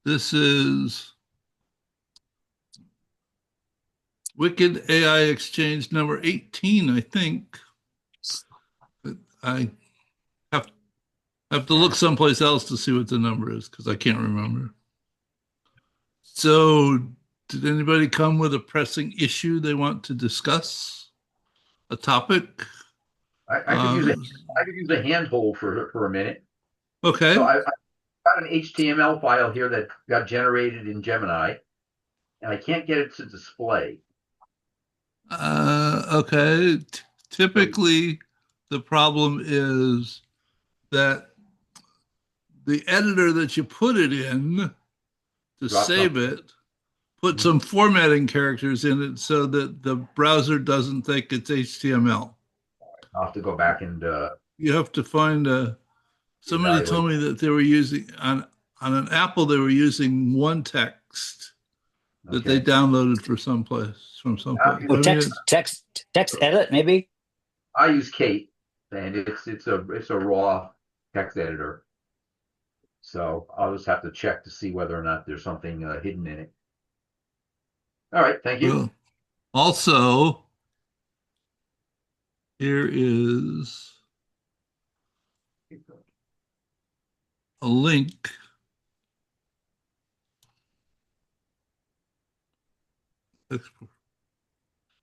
This is WKID AI Exchange number 18, I think. But I have, have to look someplace else to see what the number is because I can't remember. So, did anybody come with a pressing issue they want to discuss? A topic? I could use Uh, a handhold for a minute. So okay. I've got an HTML file here that got generated in Gemini, and I can't get it to display. Okay. So Typically, the problem is that the editor that you put it in to drop save something. it put Mhm. some formatting characters in it so that the browser doesn't think it's HTML. I'll have to go back and You have to find a. Somebody evaluate. told me that they were using on an Apple they were using one text that they Okay. downloaded for someplace from I'll someplace. use, Oh, I mean, it's text edit, maybe? I use Kate, and it's a raw text editor. So I'll just have to check to see whether or not there's something hidden in it. All right. Thank you. well. Also, here is a link.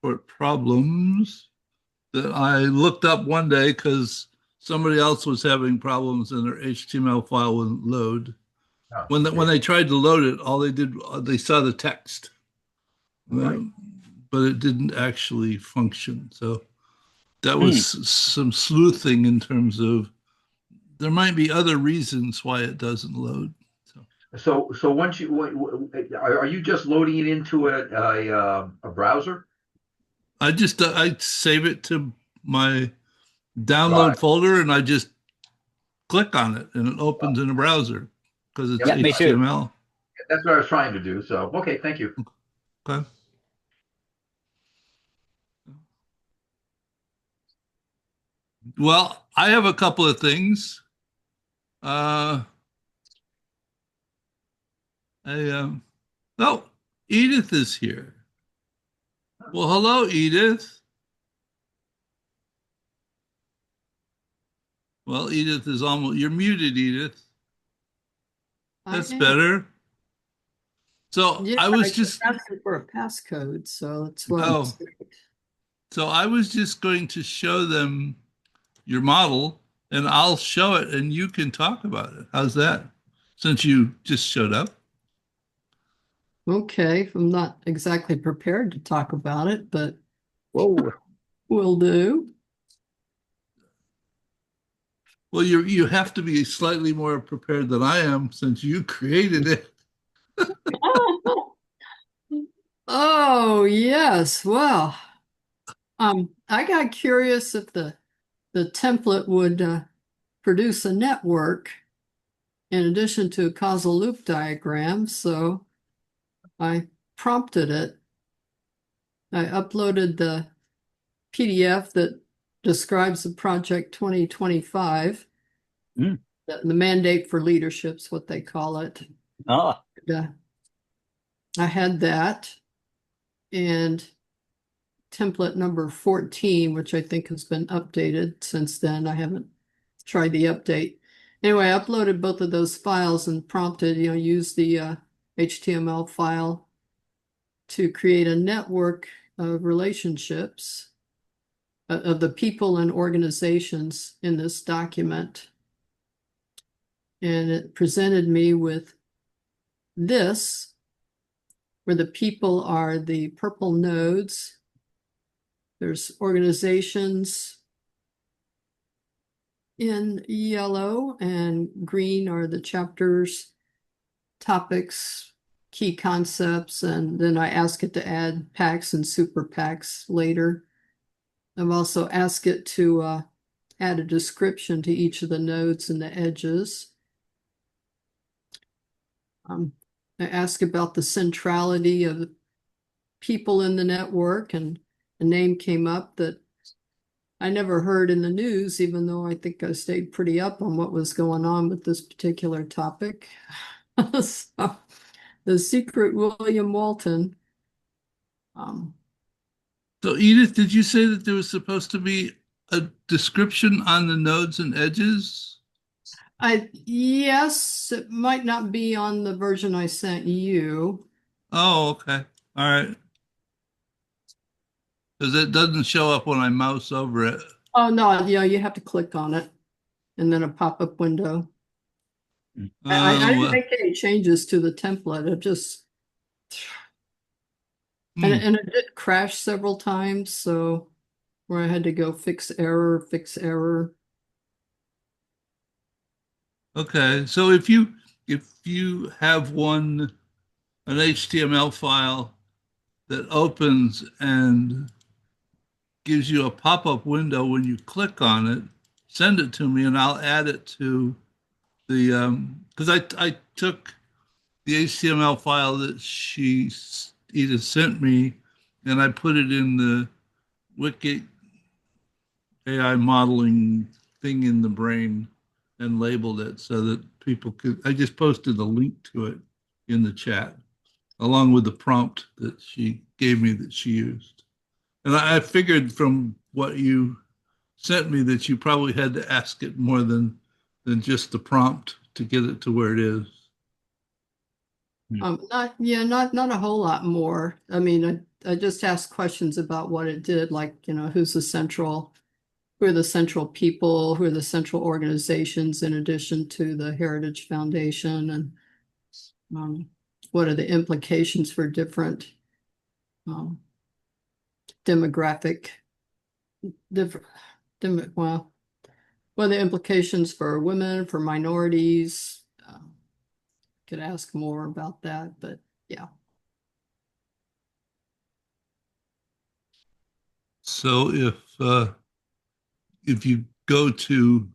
For problems that I looked up one day because somebody else was having problems and their HTML file wouldn't load. Oh, When okay. they tried to load it, all they did they saw the text, All right. but it didn't actually function. So that was Hmm. some sleuthing in terms of there might be other reasons why it doesn't load. So So once are you just loading it into a browser I save it to my download drive? folder and I just click on it and it opens in a browser because it's Yeah, Yep. me too. HTML. That's what I was trying to do. So okay, thank you. Okay. Well, I have a couple of things. Uh, oh, Edith is here. Well, hello, Edith. Well, Edith is almost, you're muted, Edith. I That's am. better. So Yeah, I I was keep just, asking for a passcode, so that's why I'm oh, so I was just going to show them your model and I'll show it and you can talk about it. How's that? Since you just showed up. okay. I'm not exactly prepared to talk about it, but Whoa. will do. Well, you have to be slightly more prepared than I am since you created it. Oh, yes. Well, I got curious if the template would produce a network in addition to a causal loop diagram, so I prompted it. I uploaded the PDF that describes the project 2025. Hmm. The mandate for leadership's what they call it. Oh, Uh, I had that and template number 14, which I think has been updated since then. I haven't tried the update. Anyway, I uploaded both of those files and prompted, use the HTML file to create a network of relationships of the people and organizations in this document. And it presented me with this, where the people are the purple nodes. There's organizations in yellow, and green are the chapters, topics, key concepts, and then I ask it to add packs and super packs later. I've also asked it to add a description to each of the nodes and the edges. I ask about the centrality of people in the network, and a name came up that I never heard in the news, even though I think I stayed pretty up on what was going on with this particular topic. So The Secret William Walton. Um, So Edith, did you say that there was supposed to be a description on the nodes and edges? yes, it might not be on the version I sent you. Oh, okay. All right. Because it doesn't show up when I mouse over it. Oh, no, yeah, you have to click on it and then a pop-up window. I Oh, didn't make any changes to the template. It just, hmm. and it did crash several times, so where I had to go fix error, fix error. Okay. So if you have an HTML file that opens and gives you a pop-up window when you click on it, send it to me and I'll add it to the because I took the HTML file that Edith sent me and I put it in the Wiki AI modeling thing in the brain and labeled it so that people could. I just posted a link to it in the chat along with the prompt that she gave me that she used. And I figured from what you sent me that you probably had to ask it more than just the prompt to get it to where it is. Not a whole lot more. I mean, I just asked questions about what it did, like, who are the central people, who are the central organizations in addition to the Heritage Foundation, and what are the implications for different um, demographic, different, well, what are the implications for women, for minorities? Could ask more about that, but yeah. So if you go to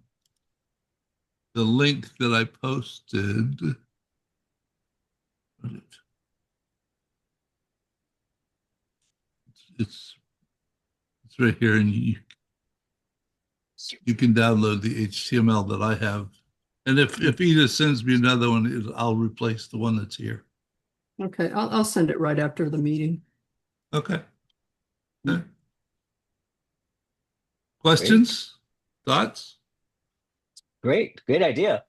the link that I posted, it's it's right here, and you can download the HTML that I have. And if Edith sends me another one, I'll replace the one that's here. Okay, I'll send it right after the meeting. Okay. Hmm. Okay. Questions? Thoughts? Great idea.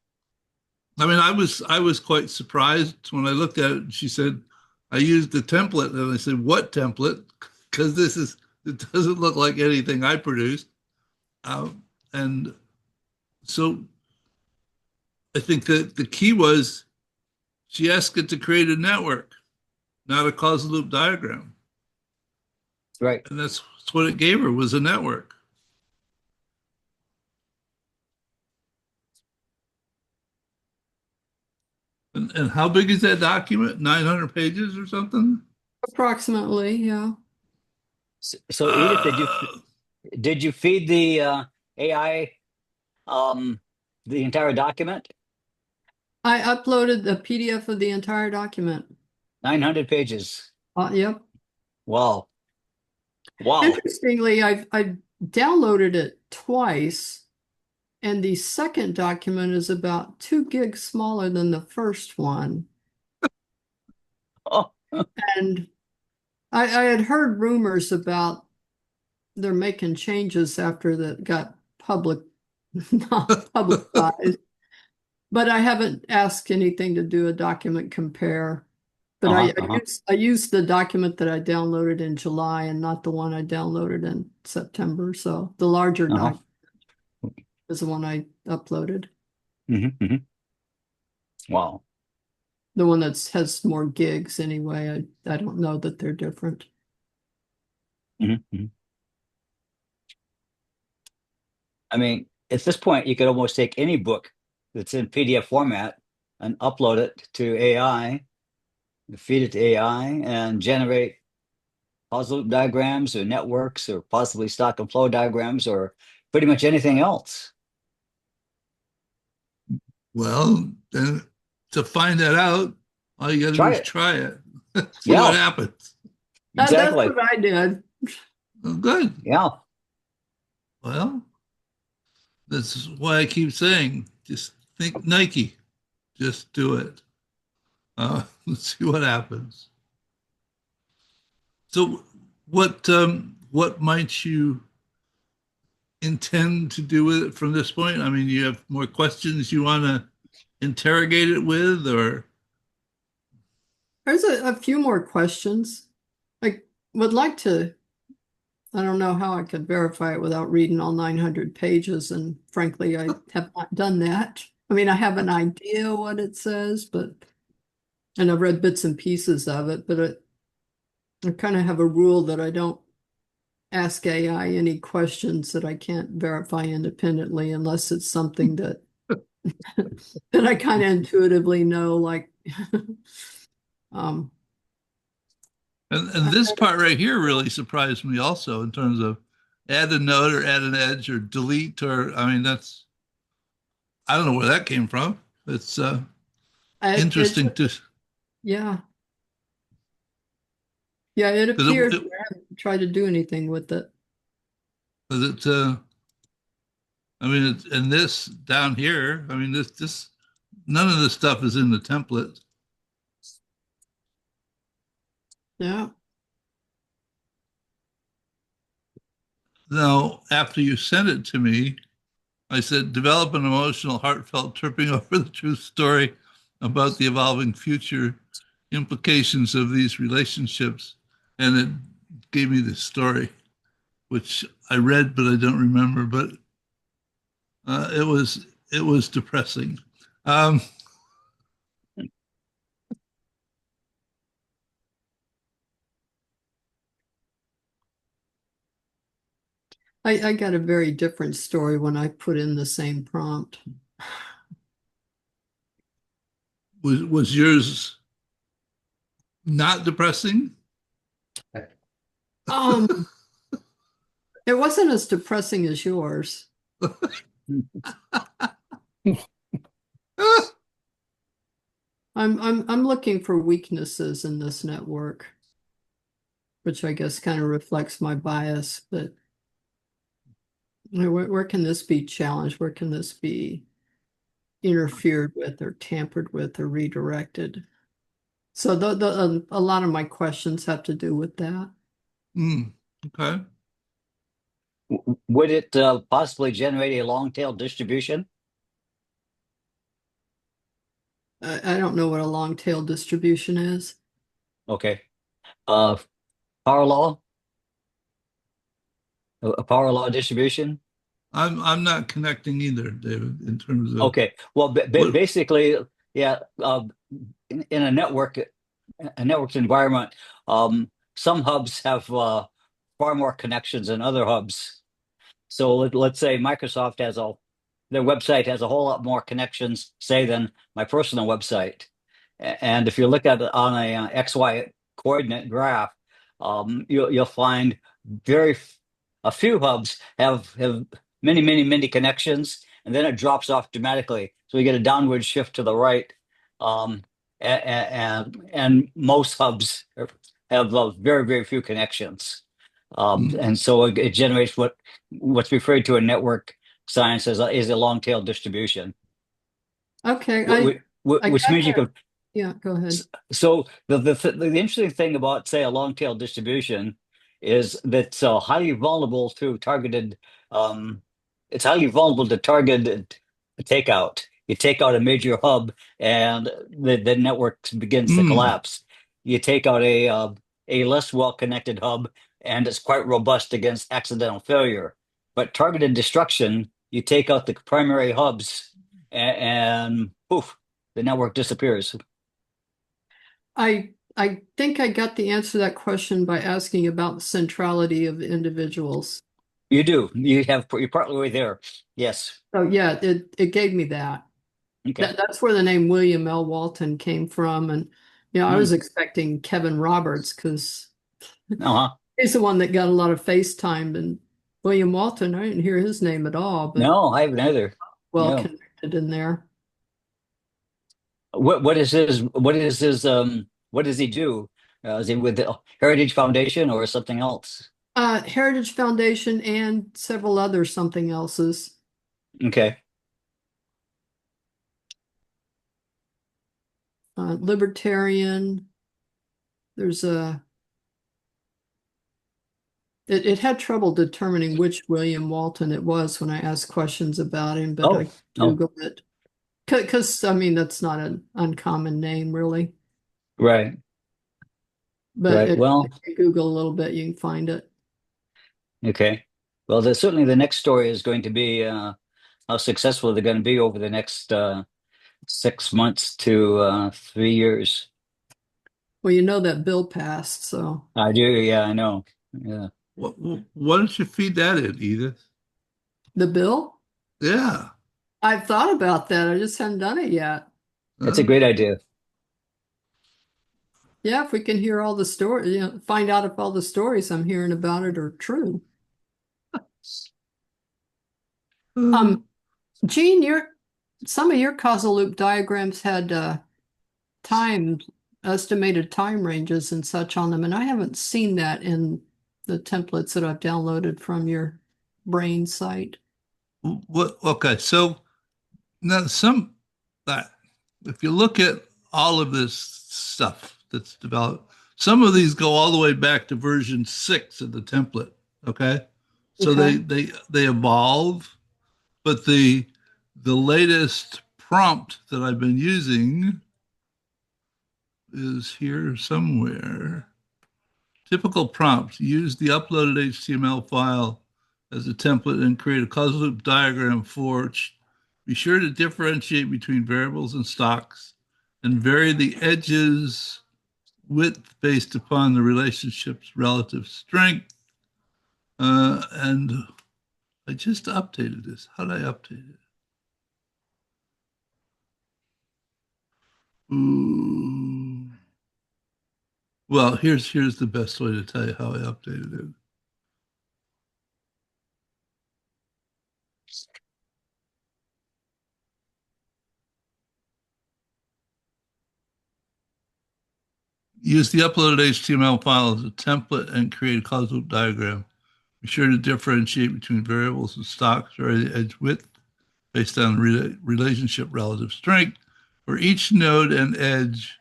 I mean, I was quite surprised when I looked at it. And she said, "I used the template," and I said, "What template?" Because it doesn't look like anything I produced. And so I think that the key was she asked it to create a network, not a causal loop diagram, Right. and that's what it gave her was a network. And how big is that document? 900 pages or something? Approximately, yeah. So Edith, Uh, did you feed the AI the entire document? I uploaded the PDF of the entire document. 900 pages. Yep. Wow. Wow. Interestingly, I downloaded it twice, and the second document is about 2 gigs smaller than the first one. Oh, And I had heard rumors about they're making changes after that got not publicized. But I haven't asked anything to do a document compare. But uh-huh, uh-huh, I used the document that I downloaded in July and not the one I downloaded in September. So the larger uh-huh. doc is the one I uploaded. Hmm. Wow. The one that has more gigs anyway. I don't know that they're different. Hmm. I mean, at this point, you could almost take any book that's in PDF format and upload it to AI, feed it to AI, and generate causal loop diagrams or networks or possibly stock and flow diagrams or pretty much anything else. well, then to find that out, all you got to do Try is it. try it. See what Yeah, happens. That's exactly. what I did. Oh, good. Yeah. Well, that's why I keep saying, just think Nike, just do it. Let's see what happens. So, what might you intend to do with it from this point? I mean, you have more questions you want to interrogate it with, or There's a few more questions. I would like to, I don't know how I could verify it without reading all 900 pages, and frankly, I have not done that. I mean, I have an idea what it says, and I've read bits and pieces of it, but I kind of have a rule that I don't ask AI any questions that I can't verify independently unless it's something that that I kind of intuitively know, like um, and this part right here really surprised me also in terms of add a note or add an edge or delete or I mean that's I don't know where that came from. It's it's interesting to yeah, yeah. It because appears I haven't tried to do anything with it. I mean it's and this down here I mean this none of this stuff is in the template. Yeah. Now after you sent it to me, I said develop an emotional, heartfelt, tripping over the truth story about the evolving future implications of these relationships, and it gave me this story, which I read but I don't remember. But it was depressing. Um, I got a very different story when I put in the same prompt. was yours not depressing? Um, it wasn't as depressing as yours. I'm looking for weaknesses in this network, which I guess kind of reflects my bias, but where can this be challenged? Where can this be interfered with or tampered with or redirected? So a lot of my questions have to do with that. Okay. Would it possibly generate a long tail distribution? I don't know what a long tail distribution is. Okay. Uh, power law, a power law distribution. I'm not connecting either, David, in terms of Okay. Well, what. basically, yeah. In a networked environment, some hubs have far more connections than other hubs. So let's say Microsoft has their website has a whole lot more connections, say, than my personal website. And if you look at it on a XY coordinate graph, you'll find very a few hubs have many connections, and then it drops off dramatically. So you get a downward shift to the right, and most hubs have very few connections. Mm, And so it generates what's referred to in network science as is a long tail distribution, Okay, I which got means you that. can. Yeah, go ahead. So the interesting thing about, say, a long tail distribution is that it's highly vulnerable to targeted. Um, it's highly vulnerable to targeted takeout. You take out a major hub, and the network begins to mm, collapse. You take out a less well connected hub, and it's quite robust against accidental failure. But targeted destruction, you take out the primary hubs, and poof, the network disappears. I think I got the answer to that question by asking about the centrality of individuals. You do. You're partly way there. Yes. So yeah, it gave me that. Okay. That's where the name William L. Walton came from. And I was Mm. expecting Kevin Roberts because Uh-huh. he's the one that got a lot of FaceTime, and William Walton, I didn't hear his name at all, but No, I haven't either. well No. connected in there. What does he do? Is he with the Heritage Foundation or something else? Heritage Foundation and several other something else's. Okay. Libertarian. There's a it had trouble determining which William Walton it was when I asked questions about him, but Oh, I oh, Googled it. Because, I mean, that's not an uncommon name, really. right, But right. Well, if you Google a little bit, you can find it. okay. Well, certainly the next story is going to be how successful they're going to be over the next 6 months to 3 years. Well, you know that bill passed, so I do, yeah, I know. Yeah, Why don't you feed that in, Edith? the bill? Yeah. I've thought about that. I just haven't done it yet. it's a Huh? great idea. Yeah, if we can hear all the stories, find out if all the stories I'm hearing about it are true. Uh, Um, Gene, some of your causal loop diagrams had time estimated time ranges and such on them, and I haven't seen that in the templates that I've downloaded from your brain site. what? Okay, so now that if you look at all of this stuff that's developed, some of these go all the way back to version 6 of the template. Okay, so Okay. they evolve, but the latest prompt that I've been using is here somewhere. Typical prompt, use the uploaded HTML file as a template and create a causal loop diagram for. Be sure to differentiate between variables and stocks and vary the edges width based upon the relationship's relative strength. And I just updated this. How did I update it? Ooh. Well, here's the best way to tell you how I updated it. Use the uploaded HTML file as a template and create a causal loop diagram. Be sure to differentiate between variables and stocks or the edge width based on relationship relative strength. For each node and edge,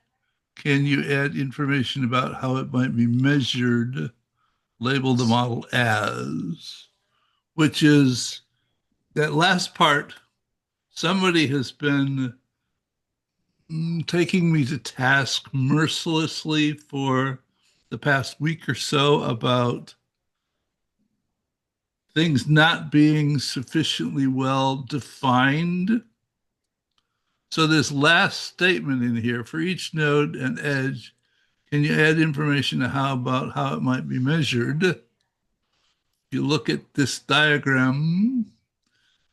can you add information about how it might be measured? Label the model as, which is that last part. Somebody has been taking me to task mercilessly for the past week or so about things not being sufficiently well defined. So this last statement in here, for each node and edge, can you add information to how about how it might be measured? If you look at this diagram,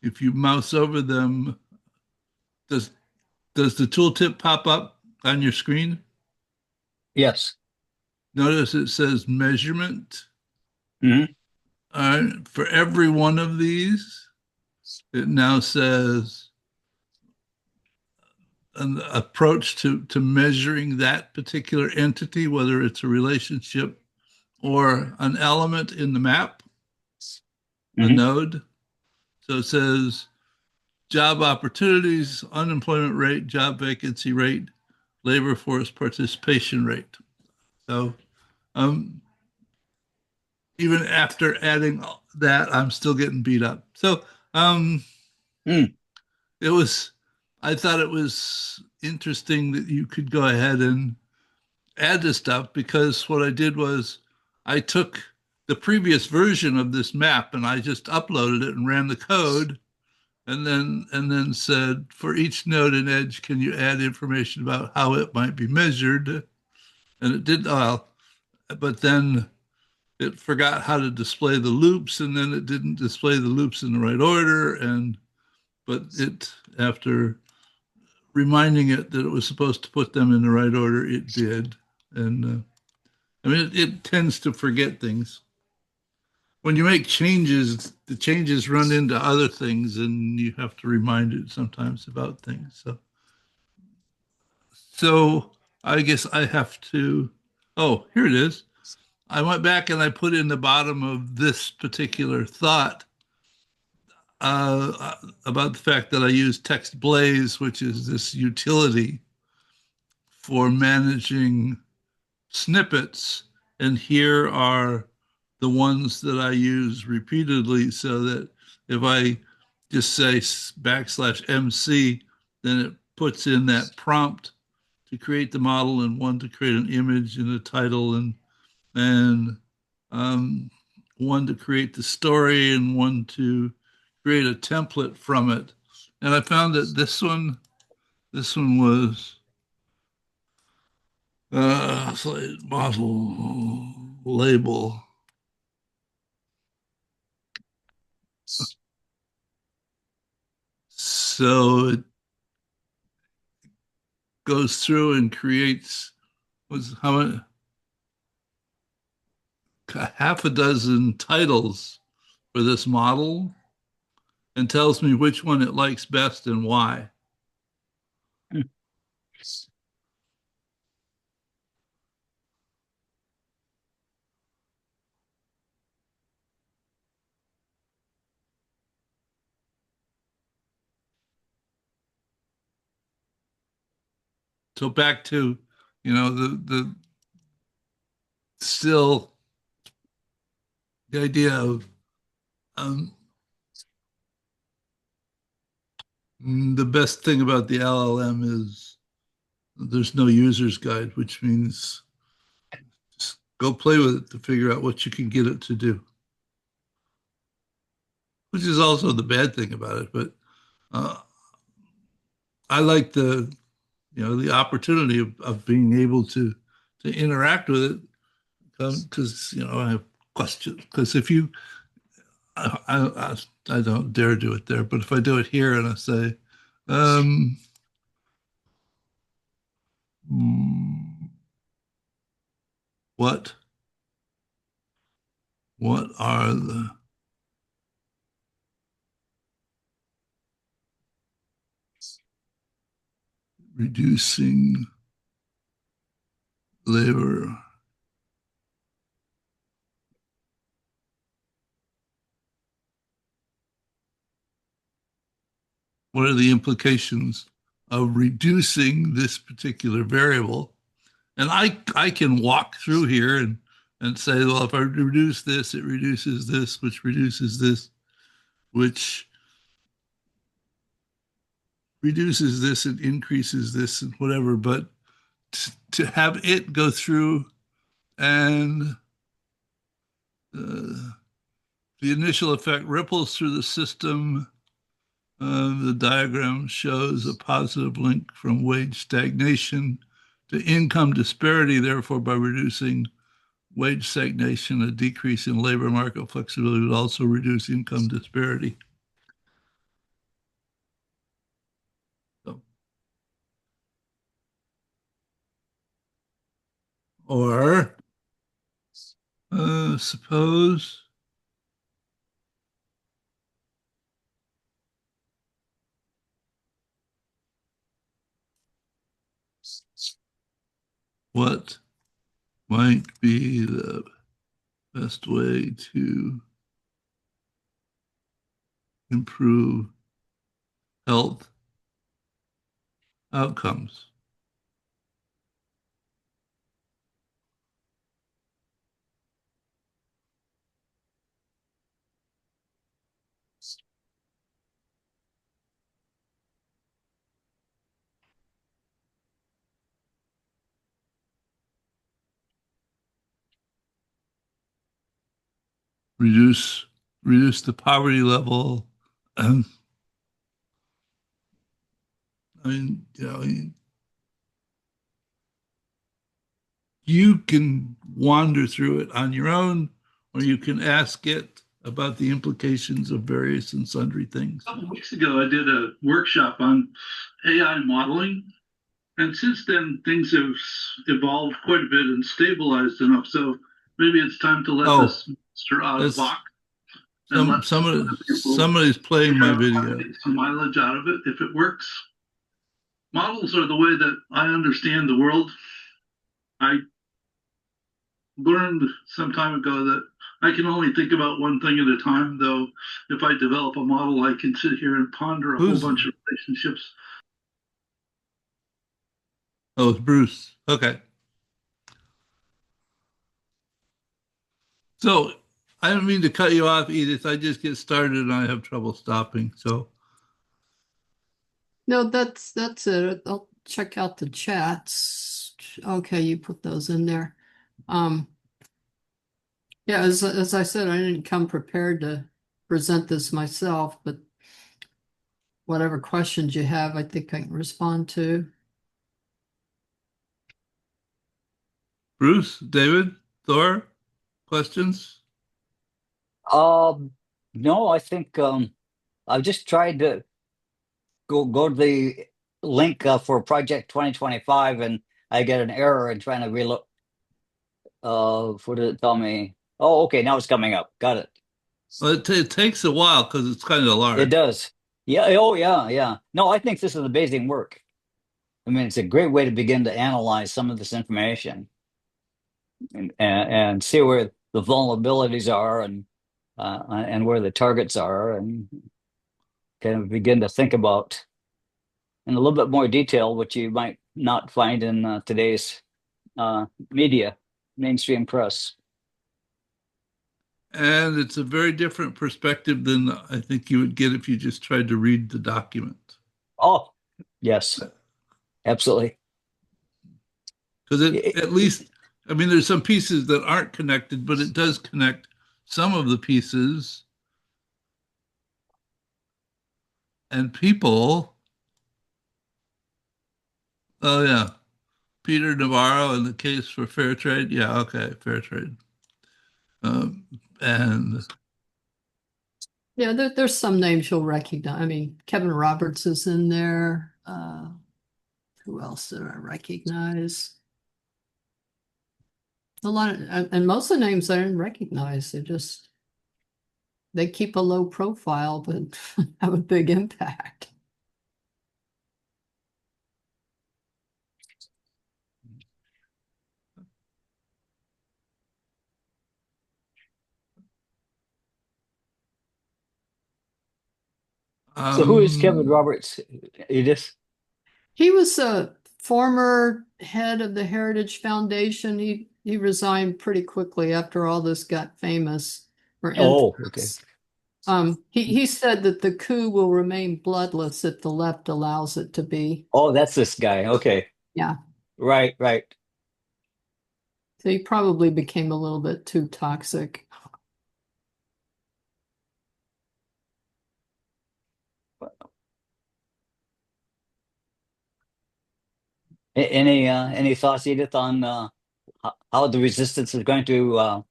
if you mouse over them, does does the tooltip pop up on your screen? Yes. Notice it says measurement. Hmm. For every one of these, it now says an approach to measuring that particular entity, whether it's a relationship or an element in the map, a Hmm. node. So it says job opportunities, unemployment rate, job vacancy rate, labor force participation rate. So um, even after adding that, I'm still getting beat up. So Mm. it was, I thought it was interesting that you could go ahead and add this stuff because what I did was I took the previous version of this map and I just uploaded it and ran the code and then said for each node and edge, can you add information about how it might be measured? And it did well, but then it forgot how to display the loops and then it didn't display the loops in the right order. And but it after reminding it that it was supposed to put them in the right order, it did. And I mean, it tends to forget things. When you make changes, the changes run into other things, and you have to remind it sometimes about things. So I guess I have to. Oh, here it is. I went back and I put in the bottom of this particular thought about the fact that I use Text Blaze, which is this utility for managing snippets, and here are the ones that I use repeatedly, so that if I just say \MC, then it puts in that prompt to create the model, and one to create an image and a title, and um, one to create the story, and one to create a template from it. And I found that this one was model label. So it goes through and creates was how many, half a dozen titles for this model, and tells me which one it likes best and why. So back to, the still the idea of um, the best thing about the LLM is there's no user's guide, which means just go play with it to figure out what you can get it to do, which is also the bad thing about it. But uh, I like the opportunity of being able to interact with it, because I have questions. Because if you I don't dare do it there, but if I do it here and I say, um, mm, what are the reducing labor? What are the implications of reducing this particular variable? And I can walk through here and say, well, if I reduce this, it reduces this, which reduces this, which reduces this and increases this and whatever. But to have it go through and the initial effect ripples through the system. The diagram shows a positive link from wage stagnation to income disparity. Therefore, by reducing wage stagnation, a decrease in labor market flexibility would also reduce income disparity. So, or suppose what might be the best way to improve health outcomes? Reduce reduce the poverty level. Um, I mean, you can wander through it on your own, or you can ask it about the implications of various and sundry things. A couple of weeks ago, I did a workshop on AI modeling, and since then, things have evolved quite a bit and stabilized enough. So maybe it's time to let this monster out of the box. Somebody's playing my video. Some mileage out of it if it works. Models are the way that I understand the world. I learned some time ago that I can only think about one thing at a time, though if I develop a model, I can sit here and ponder a whole bunch of relationships. Oh, it's Bruce. Okay. So I don't mean to cut you off, Edith. I just get started and I have trouble stopping. So No, that's it. I'll check out the chats. Okay, you put those in there. Um, yeah, as I said, I didn't come prepared to present this myself, but whatever questions you have, I think I can respond to. Bruce, David, Thor, questions? Um, no, I think I've just tried to go to the link for Project 2025, and I get an error in trying to reload. What did it tell me? Oh, okay, now it's coming up. Got it. Well, it takes a while because it's kind of It large. does. Yeah. Oh, yeah, yeah. No, I think this is amazing work. I mean, it's a great way to begin to analyze some of this information and see where the vulnerabilities are and where the targets are, and kind of begin to think about in a little bit more detail what you might not find in today's media, mainstream press. And it's a very different perspective than I think you would get if you just tried to read the document. Oh, yes, absolutely. Because it at least, I mean, there's some pieces that aren't connected, but it does connect some of the pieces and people. Oh, yeah. Peter Navarro and the case for fair trade. Yeah, okay, fair trade. Um, and Yeah, there's some names you'll recognize. I mean, Kevin Roberts is in there. Who else did I recognize? A lot of, and most of the names I didn't recognize. They keep a low profile, but have a big impact. So who is Kevin um, Roberts? Edith? He was a former head of the Heritage Foundation. He resigned pretty quickly after all this got famous or Oh, okay. infamous. He said that the coup will remain bloodless if the left allows it to be. Oh, that's this guy. Okay. Yeah. Right, right. So he probably became a little bit too toxic. Any thoughts, Edith, on how the resistance is going to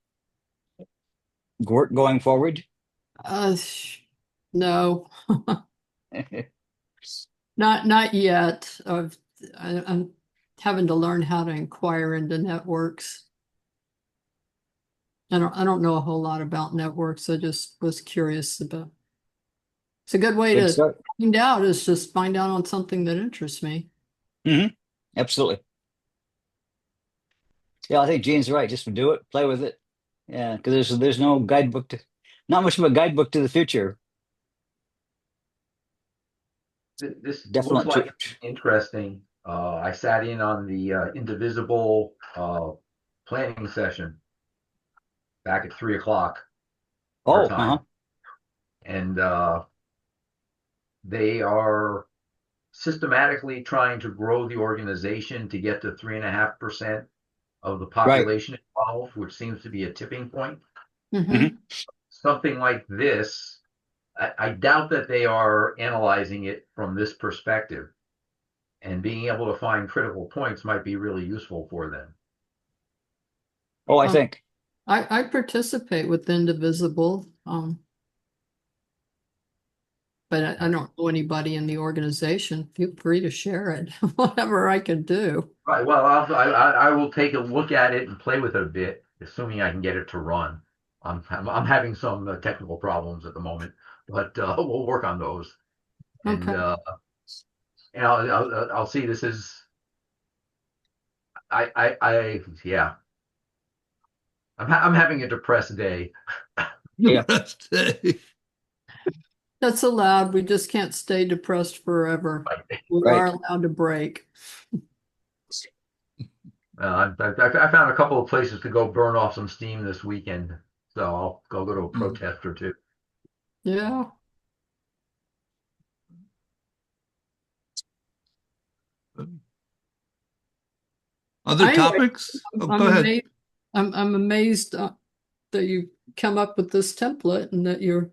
work going forward? Uh, no, not yet. I'm having to learn how to inquire into networks. I don't know a whole lot about networks. I just was curious about. It's a good way Good to start. find out is just find out on something that interests me. Hmm. Absolutely. Yeah, I think Gene's right. Just do it, play with it. Yeah, because there's no guidebook to, not much of a guidebook to the future. This looks Definitely like true. interesting. I sat in on the Indivisible planning session back at 3 o'clock our Oh, uh-huh. time, and they are systematically trying to grow the organization to get to 3.5% of the Right. population involved, which seems to be a tipping point. Hmm. Hmm. Something like this, I doubt that they are analyzing it from this perspective, and being able to find critical points might be really useful for them. Oh, I think. I participate with Indivisible, but I don't know anybody in the organization. Feel free to share it, whatever I can do. Right. Well, I will take a look at it and play with it a bit, assuming I can get it to run. I'm having some technical problems at the moment, but we'll work on those. And Okay. I'll see. This is yeah. I'm having a depressed day. Yeah. depressed day. That's allowed. We just can't stay depressed forever. Right. We are Right. allowed to break. I found a couple of places to go burn off some steam this weekend, so I'll go to a protest or two. Yeah. Other Anyway, topics? Oh, I'm go ahead. amazed. I'm amazed that you come up with this template and that you're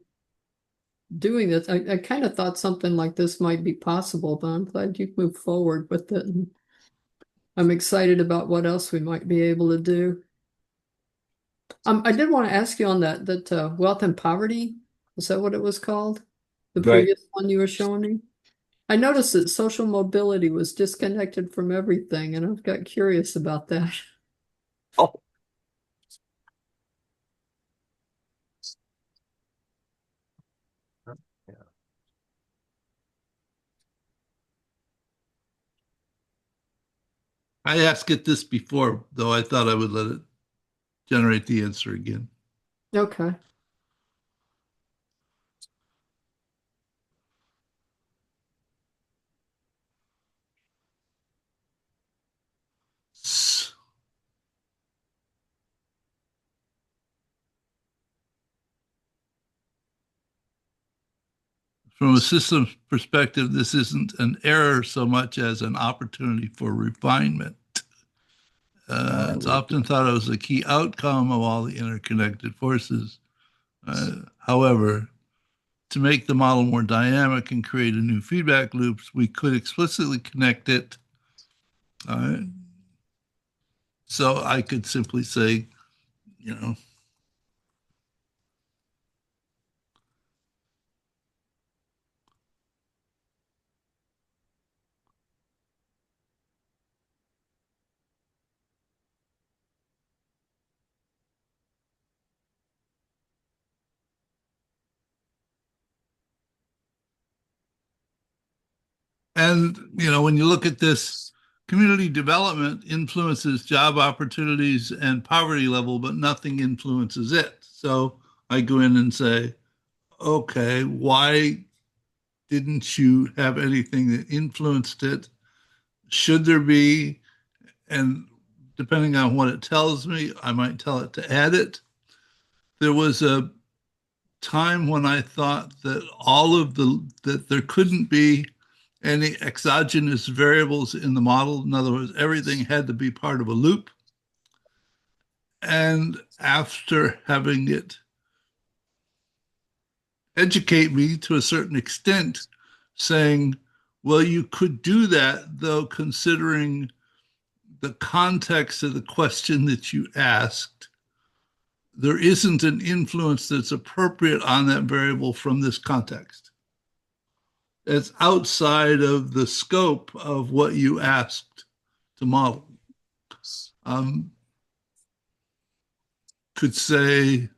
doing this. I kind of thought something like this might be possible, but I'm glad you moved forward with it. And I'm excited about what else we might be able to do. I did want to ask you on that wealth and poverty. Is that what it was called? The Right. previous one you were showing me? I noticed that social mobility was disconnected from everything, and I've got curious about that. Oh, Yeah. I asked it this before, though I thought I would let it generate the answer again. Okay. From a systems perspective, this isn't an error so much as an opportunity for refinement. It's often thought of as a key outcome of all the interconnected forces. However, to make the model more dynamic and create a new feedback loops, we could explicitly connect it. So I could simply say, you know, and when you look at this, community development influences job opportunities and poverty level, but nothing influences it. So I go in and say, okay, why didn't you have anything that influenced it? Should there be? And depending on what it tells me, I might tell it to add it. There was a time when I thought that there couldn't be any exogenous variables in the model. In other words, everything had to be part of a loop. And after having it educate me to a certain extent, saying, well, you could do that, though, considering the context of the question that you asked, there isn't an influence that's appropriate on that variable from this context. It's outside of the scope of what you asked to model. Um, could say,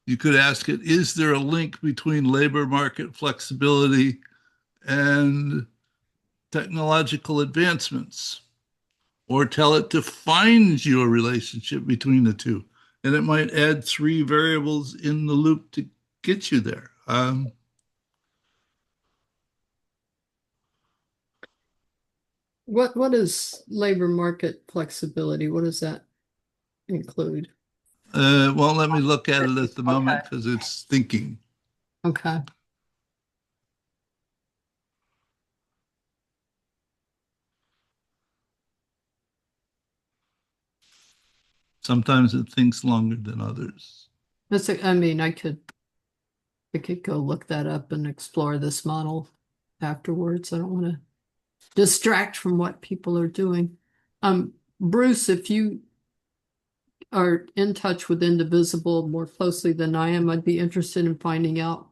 you could ask it, is there a link between labor market flexibility and technological advancements? Or tell it to find you a relationship between the two. And it might add 3 variables in the loop to get you there. What is labor market flexibility? What does that include? Won't let me look at it at the moment because it's thinking. Okay. Sometimes it thinks longer than others. I mean, I could go look that up and explore this model afterwards. I don't want to distract from what people are doing. Bruce, if you are in touch with Indivisible more closely than I am, I'd be interested in finding out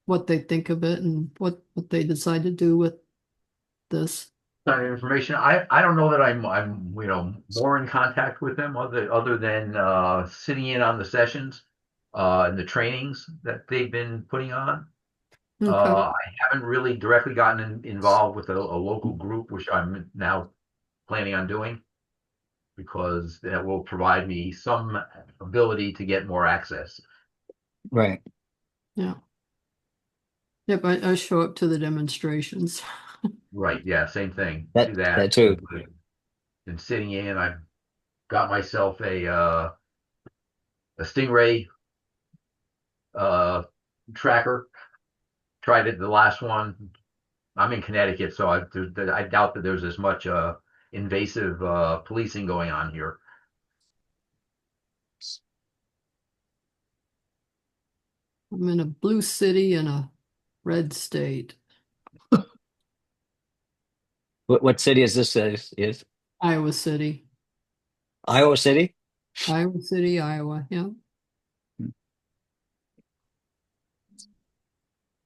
what they think of it and what they decide to do with this. Kind of information. I don't know that I'm more in contact with them other than sitting in on the sessions and the trainings that they've been putting on. Okay. I haven't really directly gotten involved with a local group, which I'm now planning on doing because that will provide me some ability to get more access. right. Yeah. Yep, I show up to the demonstrations. Right. Yeah. Same thing. That Do that. that too. been sitting in. I've got myself a Stingray uh, tracker. Tried it the last one. I'm in Connecticut, so I doubt that there's as much invasive policing going on here. I'm in a blue city and a red state. What city is this? Is Iowa City. Iowa City? Iowa City, Iowa. Yeah.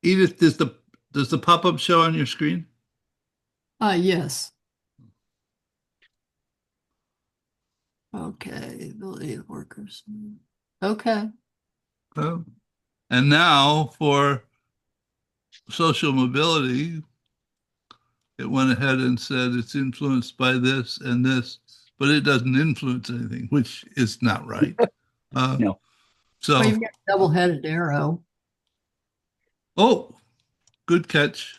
Edith, does the pop-up show on your screen? Yes. Okay. Ability of workers. Okay. Oh. And now for social mobility, it went ahead and said it's influenced by this and this, but it doesn't influence anything, which is not right. No. Well, So, you've got a double-headed arrow. oh, good catch.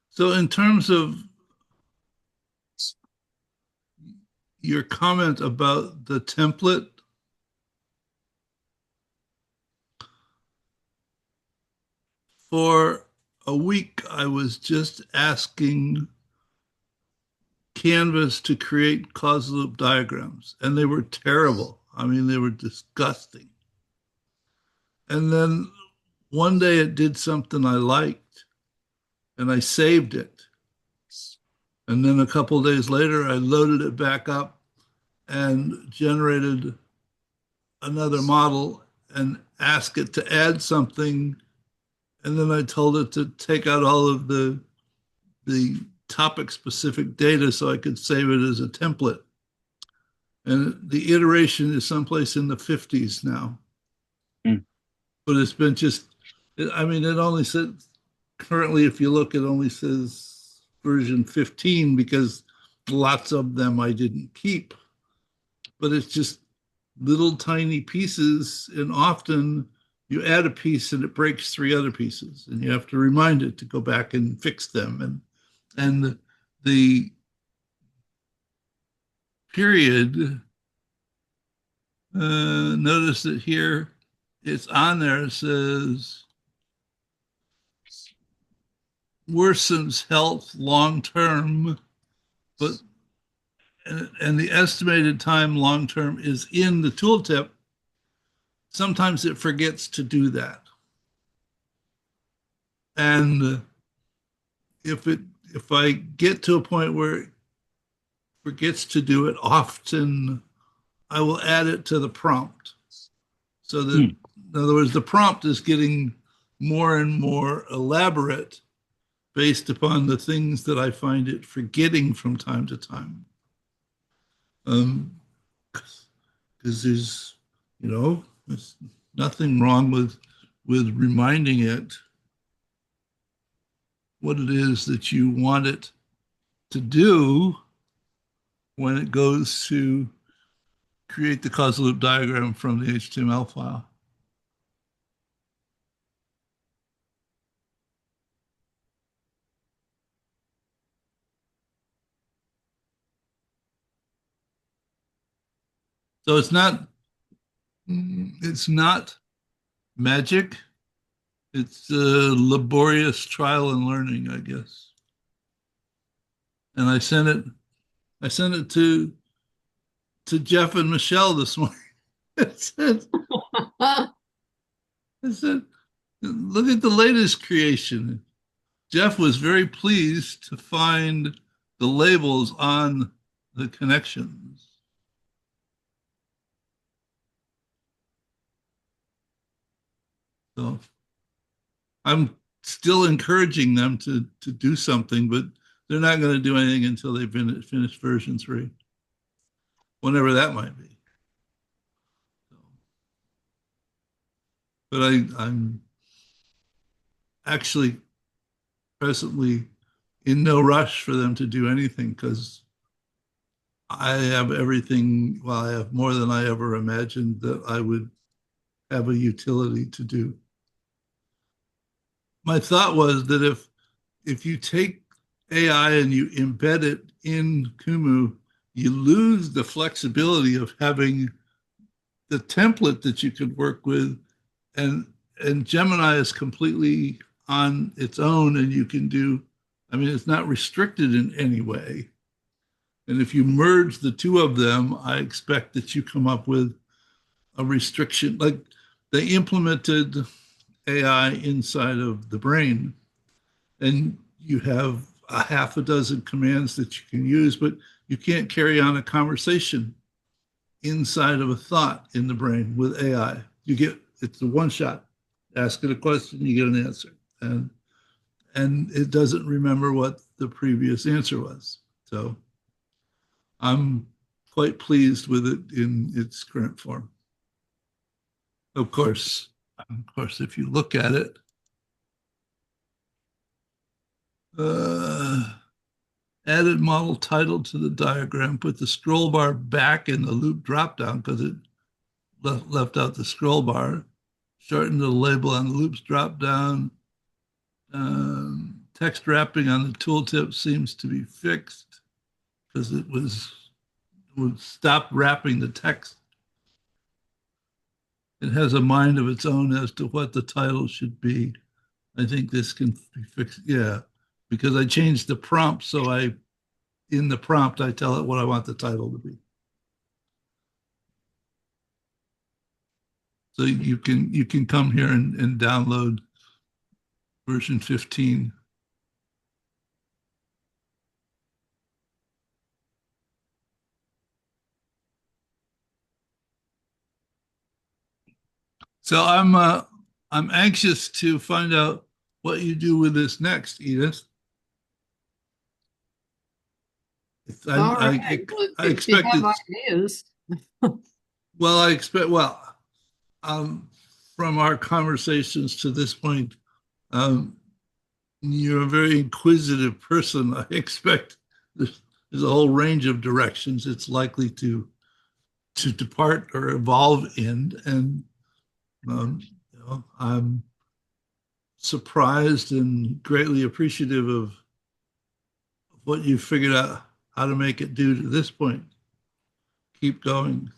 So in terms of your comment about the template, for a week, I was just asking Canvas to create causal loop diagrams, and they were terrible. I mean, they were disgusting. And then one day it did something I liked, and I saved it. And then a couple of days later, I loaded it back up and generated another model and asked it to add something. And then I told it to take out all of the topic specific data so I could save it as a template. And the iteration is someplace in the 50s now. Mm. But it's been just, I mean, it only says, currently, if you look, it only says version 15 because lots of them I didn't keep. But it's just little tiny pieces. And often you add a piece and it breaks three other pieces. And you have to remind it to go back and fix them. And the period, notice that here it's on there, it says worsens health long term, but and the estimated time long term is in the tooltip. Sometimes it forgets to do that. And if I get to a point where it forgets to do it often, I will add it to the prompt. So that, in other words, the prompt is getting more and more elaborate based upon the things that I find it forgetting from time to time. Because there's, there's nothing wrong with reminding it what it is that you want it to do when it goes to create the causal loop diagram from the HTML file. So it's not magic. It's laborious trial and learning, I guess. And I sent it to Jeff and Michelle this morning. I said, look at the latest creation. Jeff was very pleased to find the labels on the connections. So I'm still encouraging them to do something, but they're not going to do anything until they finish version 3, whenever that might be. So, but I'm actually presently in no rush for them to do anything because I have everything, well, I have more than I ever imagined that I would have a utility to do. my thought was that if you take AI and you embed it in Kumu, you lose the flexibility of having the template that you could work with, and Gemini is completely on its own, and you can do. I mean, it's not restricted in any way. And if you merge the two of them, I expect that you come up with a restriction. Like they implemented AI inside of the brain, and you have a half a dozen commands that you can use, but you can't carry on a conversation inside of a thought in the brain with AI. You get it's a one shot. Ask it a question, you get an answer, and it doesn't remember what the previous answer was. So I'm quite pleased with it in its current form. Of course, if you look at it, added model title to the diagram, put the scroll bar back in the loop dropdown because it left out the scroll bar, shorten the label on the loops dropdown. Text wrapping on the tooltip seems to be fixed because it would stop wrapping the text. It has a mind of its own as to what the title should be. I think this can be fixed. Yeah, because I changed the prompt, so in the prompt I tell it what I want the title to be. So you can come here and download version 15. So I'm anxious to find out what you do with this next, Edith. All right. Well, I if you expect have it's ideas, well. I expect um, from our conversations to this point, um, you're a very inquisitive person. I expect there's a whole range of directions it's likely to depart or evolve in, and I'm surprised and greatly appreciative of what you figured out how to make it do to this point. Keep going.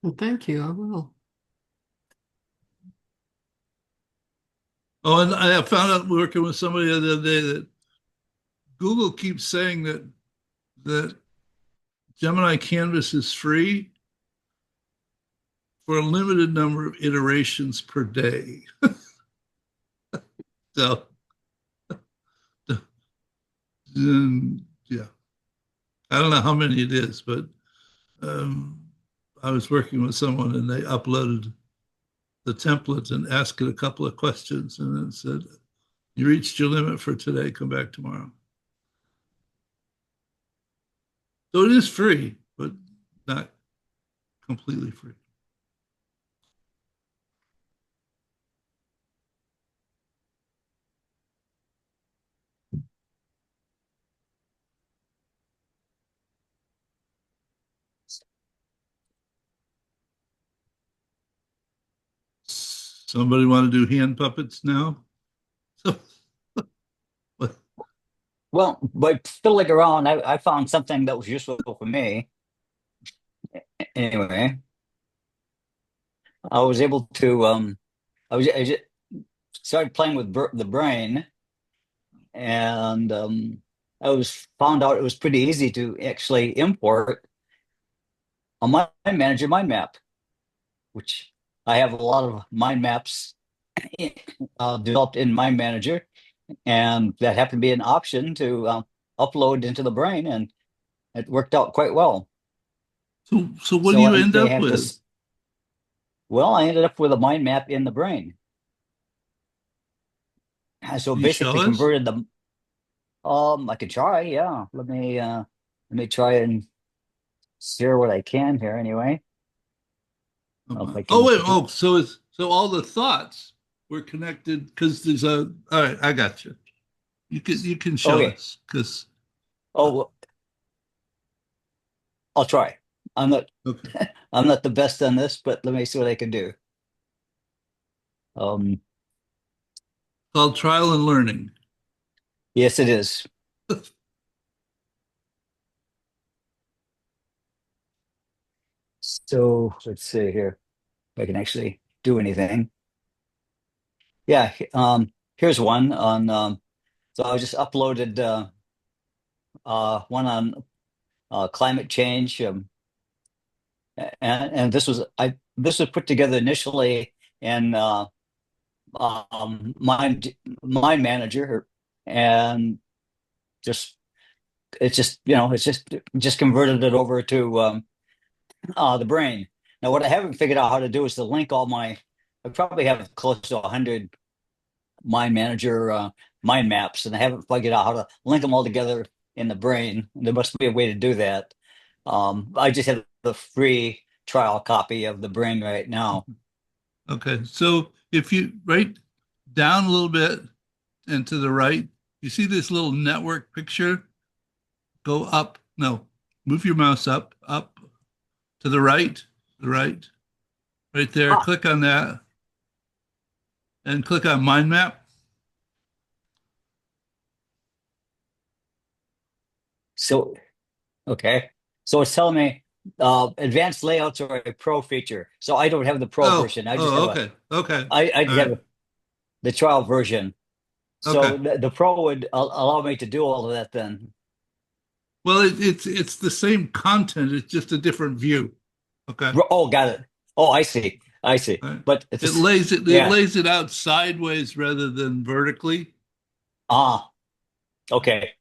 well, thank you. I will. Oh, and I found out working with somebody the other day that Google keeps saying that Gemini Canvas is free for a limited number of iterations per day. So, yeah, I don't know how many it is, but um, I was working with someone and they uploaded the template and asked it a couple of questions, and it said, "You reached your limit for today. Come back tomorrow." So it is free, but not completely free. Somebody want to do hand puppets now? So, Well, by fiddling around, I found something that was useful for me. Anyway, I was able to I just started playing with the brain, and I was found out it was pretty easy to actually import a mind manager mind map, which I have a lot of mind maps developed in Mind Manager, and that happened to be an option to upload into the brain, and it worked out quite well. so what do So you I end may up have with? to. Well, I ended up with a mind map in the brain. So Can you show basically us? converted the. I could try, yeah. Let me try and share what I can here anyway. If I Oh can. wait, oh, so all the thoughts were connected because there's a. All right, I got you. You can show Okay. us because Oh, well, I'll try. I'm not okay. I'm not the best on this, but let me see what I can do. Um, Called trial and learning. yes, it is. So let's see here if I can actually do anything. Yeah, here's one on. So I just uploaded one on climate change, and this was put together initially in Mind Manager, and just it's just converted it over to the brain. Now, what I haven't figured out how to do is to link all my. I probably have close to 100 Mind Manager mind maps, and I haven't figured out how to link them all together in the brain. There must be a way to do that. I just have the free trial copy of the brain right now. Okay, so if you write down a little bit and to the right, you see this little network picture? Go up. No, move your mouse up to the right, right there. Ah, Click on that and click on mind map. so okay, so it's telling me advanced layouts are a pro feature. So I don't have the pro version. Okay, okay, I all just right, have the trial version. okay. So the pro would allow me to do all of that then. Well, it's the same content. It's just a different view. Okay. Oh, got it. Oh, I see. I see. All right. But It yeah. lays it out sideways rather than vertically. Ah, okay.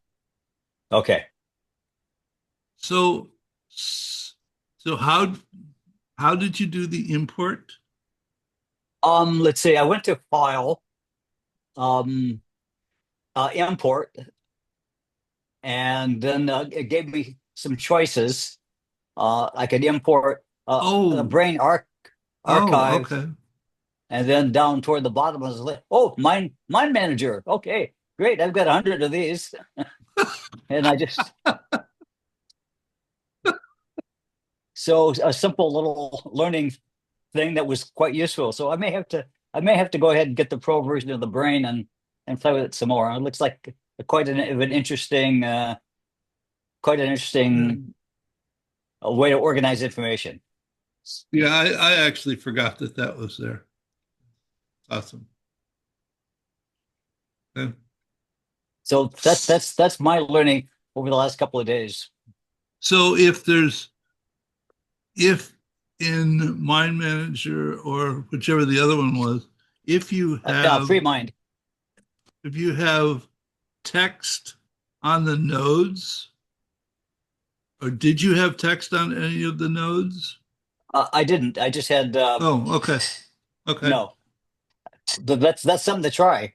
Okay. So so how did you do the import? Let's see. I went to file, um, import, and then it gave me some choices. I could import a Oh, brain archive, okay. and then down toward the bottom was like, oh, mind manager. Okay, great. I've got 100 of these, and I just so a simple little learning thing that was quite useful. So I may have to go ahead and get the pro version of the brain and play with it some more. It looks like quite an interesting quite an Yeah, interesting way to organize information. yeah, I actually forgot that that was there. Awesome. Okay. So that's my learning over the last couple of days. So if in Mind Manager or whichever the other one was, if you have Free mind. if you have text on the nodes, or did you have text on any of the nodes? I didn't. I just had Oh, okay. Okay. no. That's something to try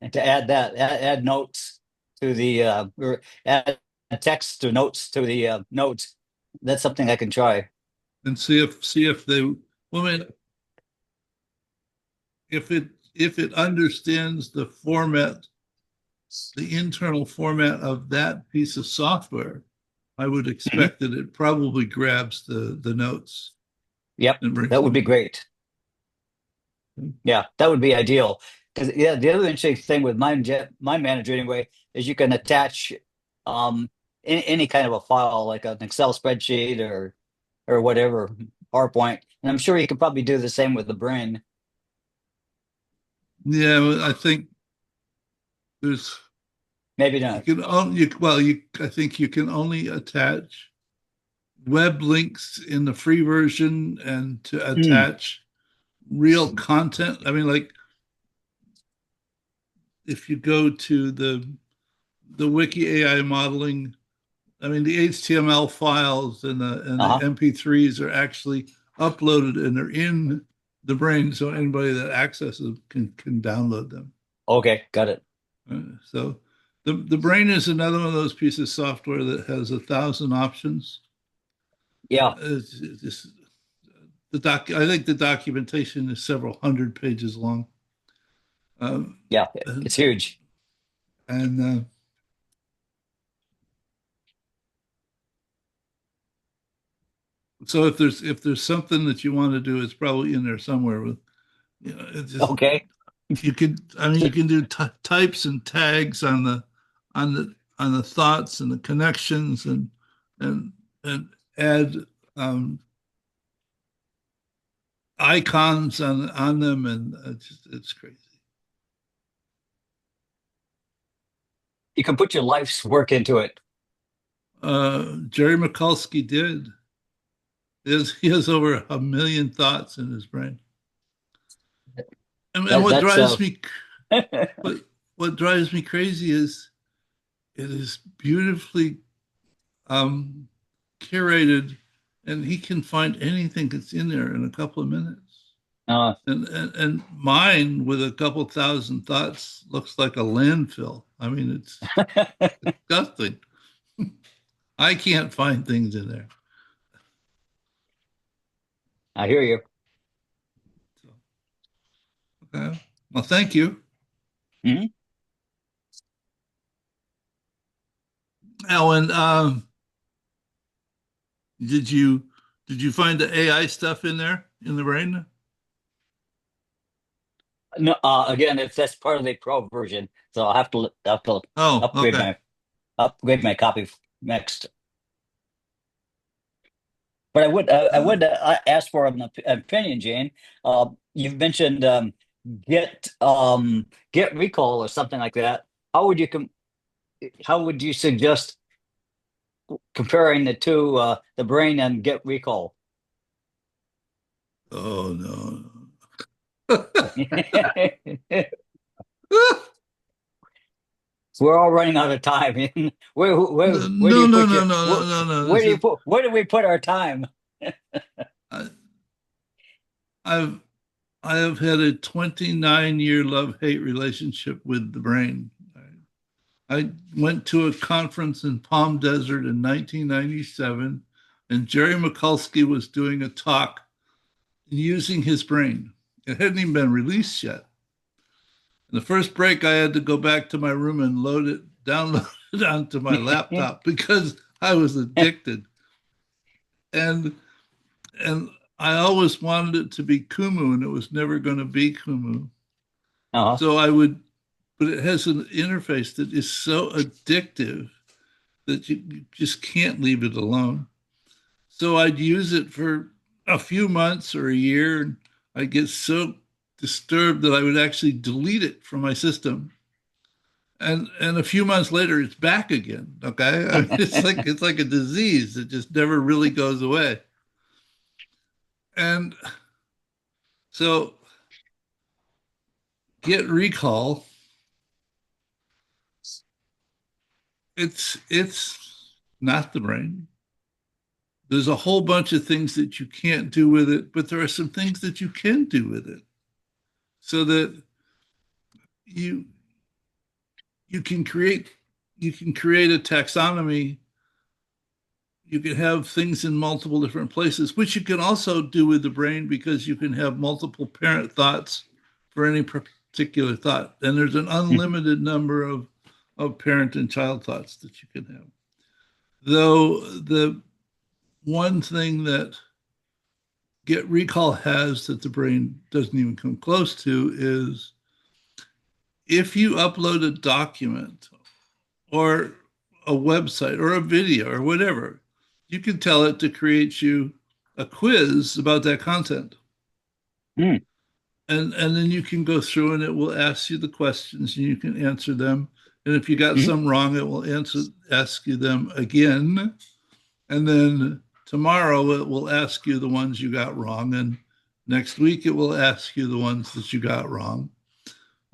and to add notes to the or add text to notes to the notes. That's something I can try. And see if they well, I mean, if it understands the format, the internal format of that piece of software, I would Mhm. expect that it probably grabs the notes Yep, and brings that would them be in. great. Yeah, that would be ideal. Because yeah, the other interesting thing with Mind Manager anyway is you can attach any kind of a file like an Excel spreadsheet or whatever PowerPoint, and I'm sure you could probably do the same with the brain. Yeah, well, I think there's Maybe you not. can only you I think you can only attach web links in the free version and to Hmm. attach real content. I mean, like if you go to the Wiki AI modeling, I mean the HTML files and the Uh-huh. MP3s are actually uploaded and they're in the brain, so anybody that accesses can download them. Okay, got it. So the brain is another one of those pieces of software that has 1,000 options. Yeah, It's just I think the documentation is several hundred pages long. Um, yeah, and it's huge. and so if there's something that you want to do, it's probably in there somewhere with You know, it's just Okay. you could. I mean, you can do types and tags on the thoughts and the connections and and add um, icons on them, and it's crazy. You can put your life's work into it. Jerry Mikulski did. He has over 1 million thoughts in his brain. And That that's what what drives me crazy is it is beautifully um, curated, and he can find anything that's in there in a couple of minutes. uh, And mine with a couple thousand thoughts looks like a landfill. I mean, it's disgusting. I can't find things in there. I hear you. So, okay. Well, thank you. Mhm. Alan, did you did you find the AI stuff in there in the brain? No, again, if that's part of the pro version, so I'll have to Oh, upgrade okay. my upgrade my copy next. But I would ask for an opinion, Jane. You've mentioned get get recall or something like that. How would you how would you suggest comparing the two, the brain and get recall? Oh no. We're all running out of time. Where do No, you no, put no, your no, no, no, no. This is where do we put our time? I, I've I have had a 29-year love-hate relationship with the brain. I went to a conference in Palm Desert in 1997, and Jerry Mikulski was doing a talk using his brain. It hadn't even been released yet. In the first break, I had to go back to my room and download it onto my laptop because I was addicted. And and I always wanted it to be Kumu, and it was never going to be Kumu. Uh-huh. So I would, but it has an interface that is so addictive that you just can't leave it alone. So I'd use it for a few months or a year, and I'd get so disturbed that I would actually delete it from my system. And a few months later, it's back again. Okay, I mean, it's like a disease that just never really goes away. And so, get recall. It's not the brain. There's a whole bunch of things that you can't do with it, but there are some things that you can do with it, so that you you can create you can create a taxonomy. You can have things in multiple different places, which you can also do with the brain because you can have multiple parent thoughts for any particular thought. And there's an unlimited number of parent and child thoughts that you can have. Though the one thing that Get Recall has that the brain doesn't even come close to is if you upload a document or a website or a video or whatever, you can tell it to create you a quiz about that content. Mm, And then you can go through and it will ask you the questions and you can answer them. And if you got mhm, some wrong, it will ask you them again. And then tomorrow it will ask you the ones you got wrong. And next week it will ask you the ones that you got wrong.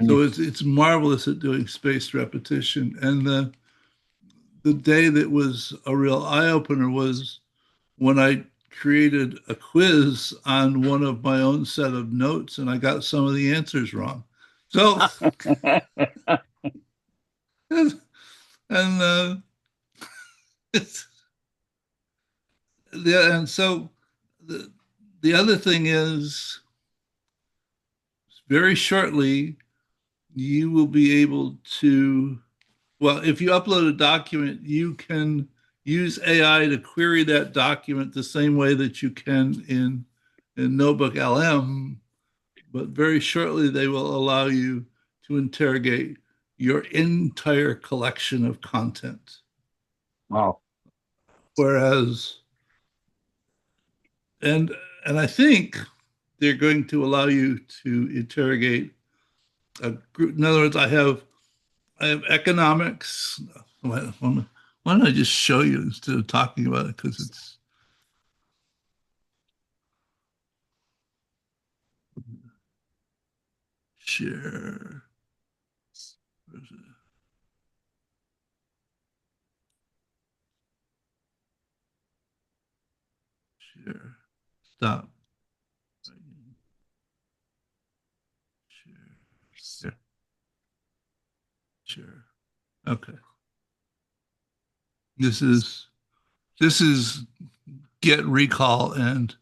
mhm. So it's marvelous at doing spaced repetition. And the day that was a real eye opener was when I created a quiz on one of my own set of notes and I got some of the answers wrong. So, and it's, and so the, the other thing is very shortly, you will be able to, well, if you upload a document, you can use AI to query that document the same way that you can in Notebook LM, but very shortly they will allow you to interrogate your entire collection of content. Wow. Whereas, and and I think they're going to allow you to interrogate a group. In other words, I have economics. Why don't I just show you instead of talking about it? Because it's share. Where's it? Share. Stop. Share. Share. Share. Okay. This is get recall, and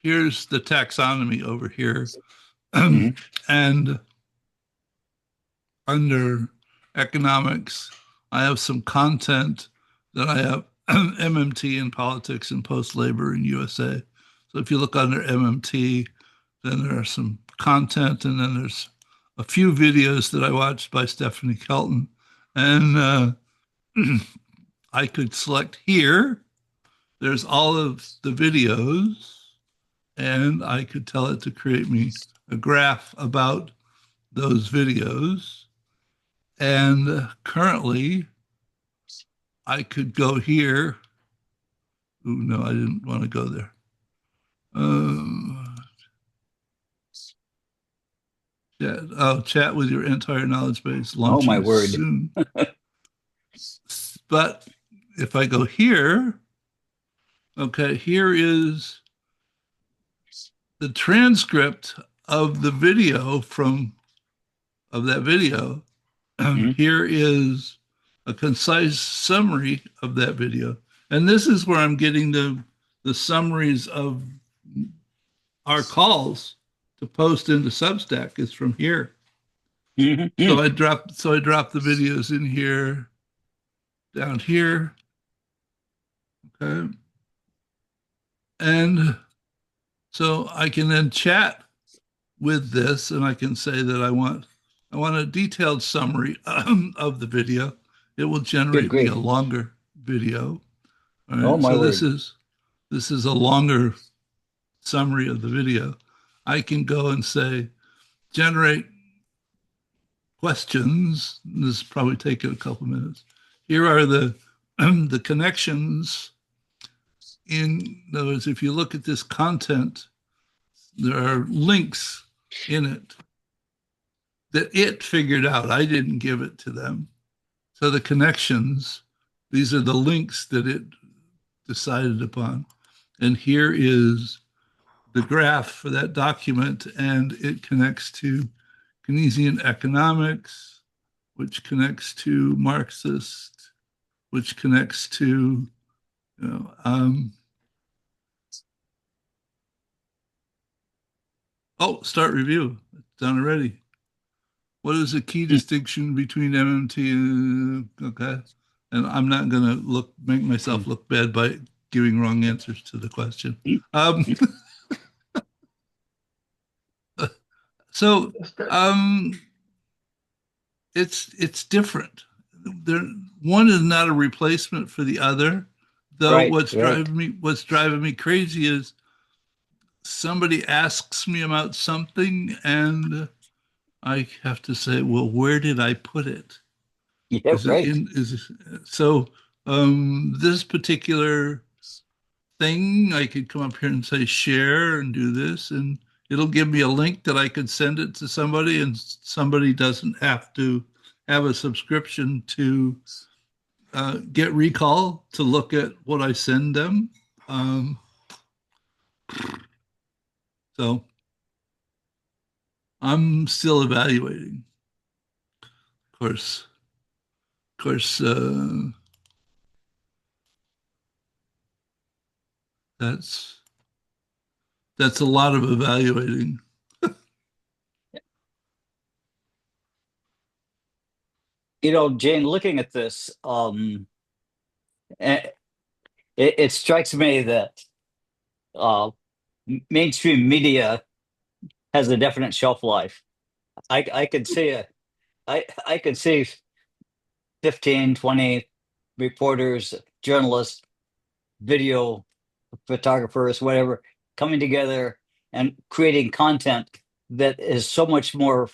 here's the taxonomy over here. Mhm. And under economics, I have some content that I have MMT in politics and post labor in USA. So if you look under MMT, then there are some content, and then there's a few videos that I watched by Stephanie Kelton. And I could select here, there's all of the videos, and I could tell it to create me a graph about those videos. And currently, I could go here. Ooh, no, I didn't want to go there. Chat with your entire knowledge base Oh my launching word. soon. But if I go here, okay, here is the transcript of the video of that video. Mhm. Here is a concise summary of that video. And this is where I'm getting the summaries of our calls to post into Substack is from here. Mhm. So I drop the videos in here, down here. Okay. And so I can then chat with this, and I can say that I want a detailed summary of the video. It will Good generate me a grief. longer video. All Oh right. my So word. this is a longer summary of the video. I can go and say, generate questions. This is probably taking a couple minutes. Here are the the connections. In other words, if you look at this content, there are links in it that it figured out. I didn't give it to them. So the connections, these are the links that it decided upon. And here is the graph for that document, and it connects to Keynesian economics, which connects to Marxist, which connects to, you know, start review. It's done already. What is the key Mm. distinction between MMT and, okay? And I'm not going to make myself look bad by giving wrong answers to the question. Um, so um, it's different. There, one is not a replacement for the other. Though Right, right. what's driving me crazy is somebody asks me about something, and I have to say, well, where did I put it? Yeah, Is it right. in? Is it, so? This particular thing, I could come up here and say share and do this, and it'll give me a link that I could send it to somebody, and somebody doesn't have to have a subscription to get recall to look at what I send them. Um, so I'm still evaluating. Of course, that's that's a lot of evaluating. You know, Jane, looking at this, eh, it strikes me that uh, mainstream media has a definite shelf life. I could see it. I could see 15, 20 reporters, journalists, video photographers, whatever, coming together and creating content that is so much more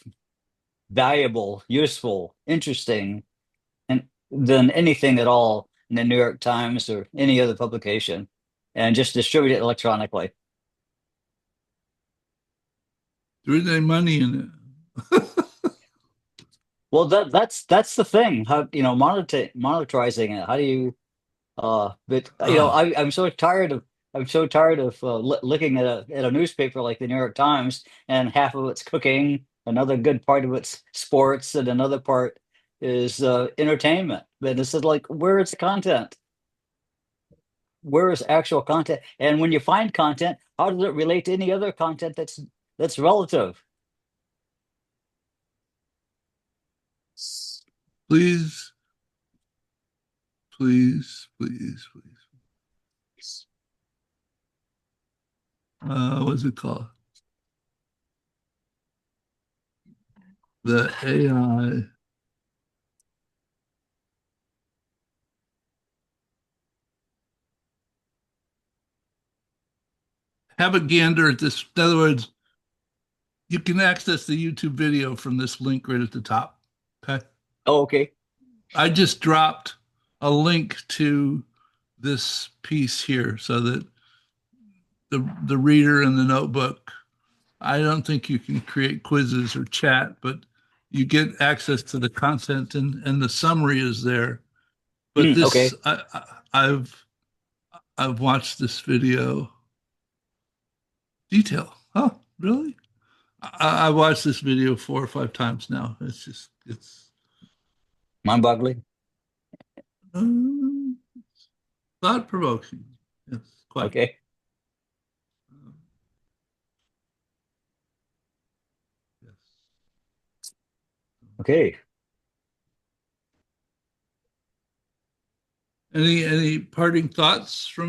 valuable, useful, interesting, and than anything at all in the New York Times or any other publication, and just distribute it electronically. There isn't any money in it. Well, that's the thing. How monetizing it? How do you but Ah, I'm so tired of looking at a newspaper like the New York Times, and half of it's cooking, another good part of it's sports, and another part is entertainment. But this is like, where is the content? Where is actual content? And when you find content, how does it relate to any other content that's relative? please, please, please, please. What's it called? The AI. Have a gander at this. In other words, you can access the YouTube video from this link right at the top. Okay. Oh, okay. I just dropped a link to this piece here so that the reader in the notebook, I don't think you can create quizzes or chat, but you get access to the content and the summary is there. But this, Okay. I've watched this video detail. Oh, really? I watched this video 4 or 5 times now. It's Mind-boggling. um, thought provoking. Yes, quite. Okay. Yes. Okay. Any parting thoughts from